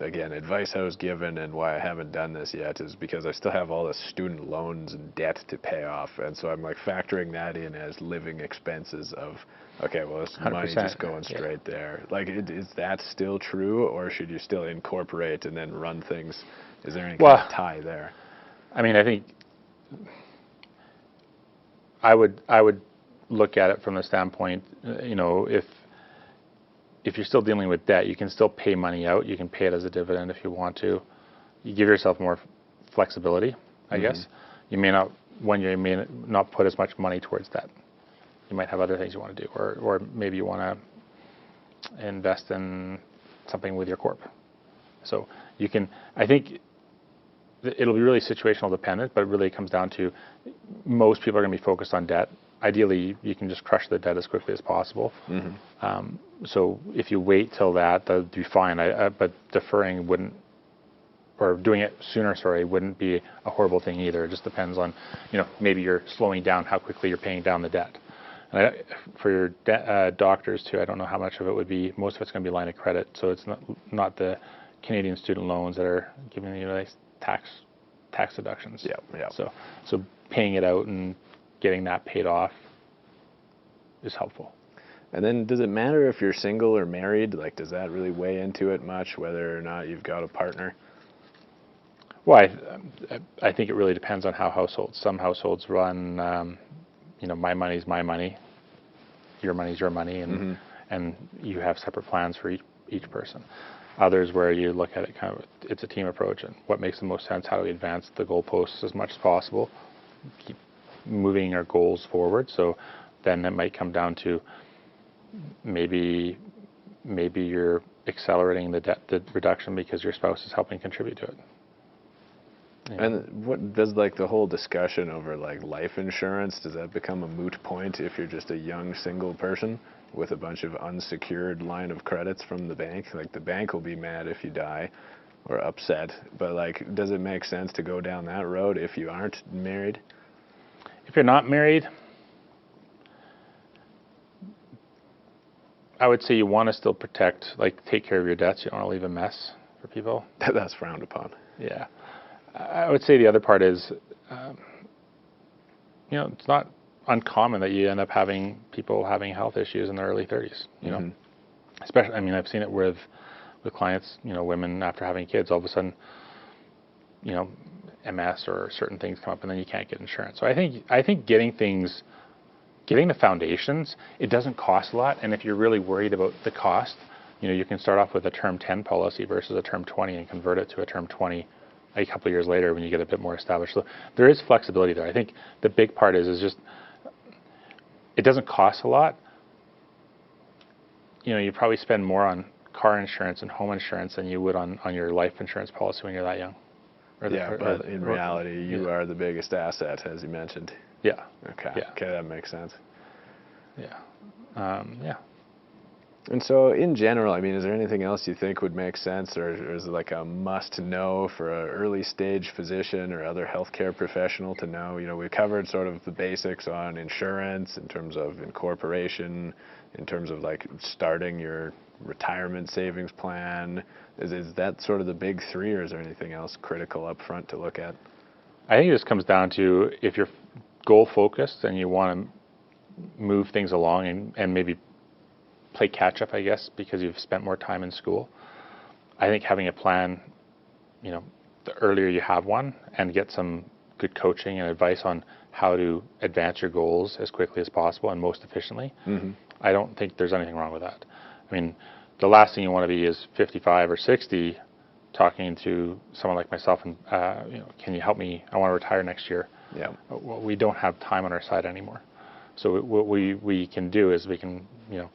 again, advice I was given and why I haven't done this yet is because I still have all the student loans and debt to pay off, and so I'm like factoring that in as living expenses of, okay, well, this money just going straight there. Like, is that still true, or should you still incorporate and then run things? Is there any kind of tie there? I mean, I think I would look at it from the standpoint, if you're still dealing with debt, you can still pay money out. You can pay it as a dividend if you want to. You give yourself more flexibility, I guess. You may not put as much money towards debt. You might have other things you want to do, or maybe you want to invest in something with your corp. So you can, I think it'll be really situational dependent, but it really comes down to most people are going to be focused on debt. Ideally, you can just crush the debt as quickly as possible. So if you wait till that would be fine. But deferring wouldn't, or doing it sooner, wouldn't be a horrible thing either. It just depends on, maybe you're slowing down how quickly you're paying down the debt. And for your doctors too, I don't know how much of it would be. Most of it's going to be line of credit, so it's not the Canadian student loans that are giving you nice tax deductions. Yeah. So paying it out and getting that paid off is helpful. And then does it matter if you're single or married? Like, does that really weigh into it much, whether or not you've got a partner? Well, I think it really depends on some households run, my money's my money, your money's your money, and you have separate plans for each person. Others where you look at it kind of, it's a team approach, and what makes the most sense, how do we advance the goalposts as much as possible, keep moving our goals forward. So then it might come down to maybe you're accelerating the debt reduction because your spouse is helping contribute to it. And what does the whole discussion over life insurance, does that become a moot point if you're just a young single person with a bunch of unsecured line of credits from the bank? The bank will be mad if you die or upset, but does it make sense to go down that road if you aren't married? If you're not married, I would say you want to still protect, take care of your debts. You don't want to leave a mess for people. That's frowned upon. Yeah. I would say the other part is, it's not uncommon that you end up having people having health issues in their early 30s. Especially, I've seen it with clients, women after having kids, all of a sudden, MS or certain things come up, and then you can't get insurance. So I think getting the foundations, it doesn't cost a lot, and if you're really worried about the cost, you can start off with a term 10 policy versus a term 20 and convert it to a term 20 a couple of years later when you get a bit more established. So there is flexibility there. I think the big part is just it doesn't cost a lot. You probably spend more on car insurance and home insurance than you would on your life insurance policy when you're that young. But in reality, you are the biggest asset, as you mentioned. Yeah. Okay, that makes sense. Yeah. And so in general, I mean, is there anything else you think would make sense, or is it like a must-know for an early-stage physician or other healthcare professional to know? You know, we covered sort of the basics on insurance in terms of incorporation, in terms of like starting your retirement savings plan. Is that sort of the big three, or is there anything else critical up front to look at? I think it just comes down to if you're goal-focused and you want to move things along and maybe play catch-up, I guess, because you've spent more time in school. I think having a plan, you know, the earlier you have one and get some good coaching and advice on how to advance your goals as quickly as possible and most efficiently, I don't think there's anything wrong with that. I mean, the last thing you want to be is 55 or 60 talking to someone like myself and, you know, can you help me? I want to retire next year. Yeah. Well, we don't have time on our side anymore. So what we can do is we can, you know,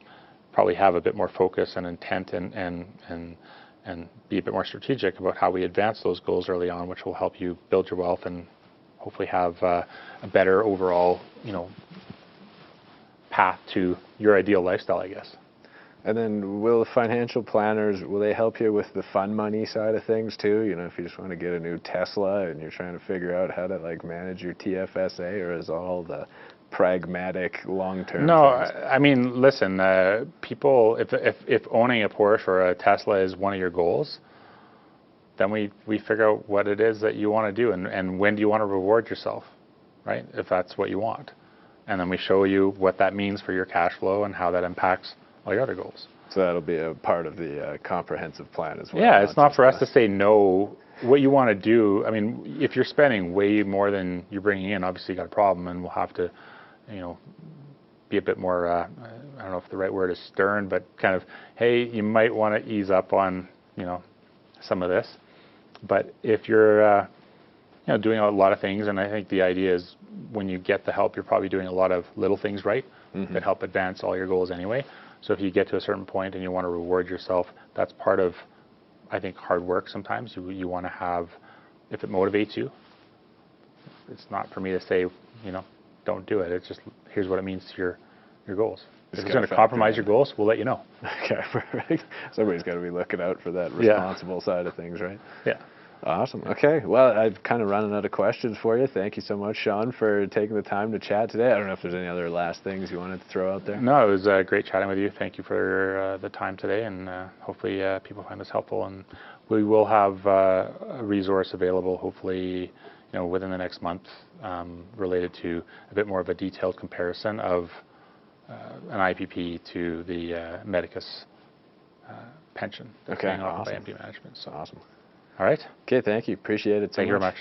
probably have a bit more focus and intent and be a bit more strategic about how we advance those goals early on, which will help you build your wealth and hopefully have a better overall, you know, path to your ideal lifestyle, I guess. And then will financial planners, will they help you with the fun money side of things too? You know, if you just want to get a new Tesla and you're trying to figure out how to like manage your TFSA, or is all the pragmatic long-term No, things? I mean, listen, people, if owning a Porsche or a Tesla is one of your goals, then we figure out what it is that you want to do and when do you want to reward yourself, right? If that's what you want. And then we show you what that means for your cash flow and how that impacts all your other goals. So that'll be a part of the comprehensive plan as well. Yeah, it's not for us to say no. What you want to do, I mean, if you're spending way more than you're bringing in, obviously you got a problem, and we'll have to, you know, be a bit more, I don't know if the right word is stern, but kind of, hey, you might want to ease up on, you know, some of this. But if you're, you know, doing a lot of things, and I think the idea is when you get the help, you're probably doing a lot of little things right that help advance all your goals anyway. So if you get to a certain point and you want to reward yourself, that's part of, I think, hard work sometimes. You want to have, if it motivates you, it's not for me to say, you know, don't do it. It's just, here's what it means to your goals. If it's going to compromise your goals, we'll let you know. Okay, perfect. Somebody's got to be looking out for that responsible side of things, right? Yeah. Awesome. Okay. Well, I've kind of running out of questions for you. Thank you so much, Sean, for taking the time to chat today. I don't know if there's any other last things you wanted to throw out there. No, it was great chatting with you. Thank you for the time today, and hopefully people find this helpful. And we will have a resource available, hopefully, you know, within the next month, related to a bit more of a detailed comparison of an IPP to the Medicus pension that's being offered by MP Management. So awesome. All right. Okay, thank you. Appreciate it so much. Thank you very much.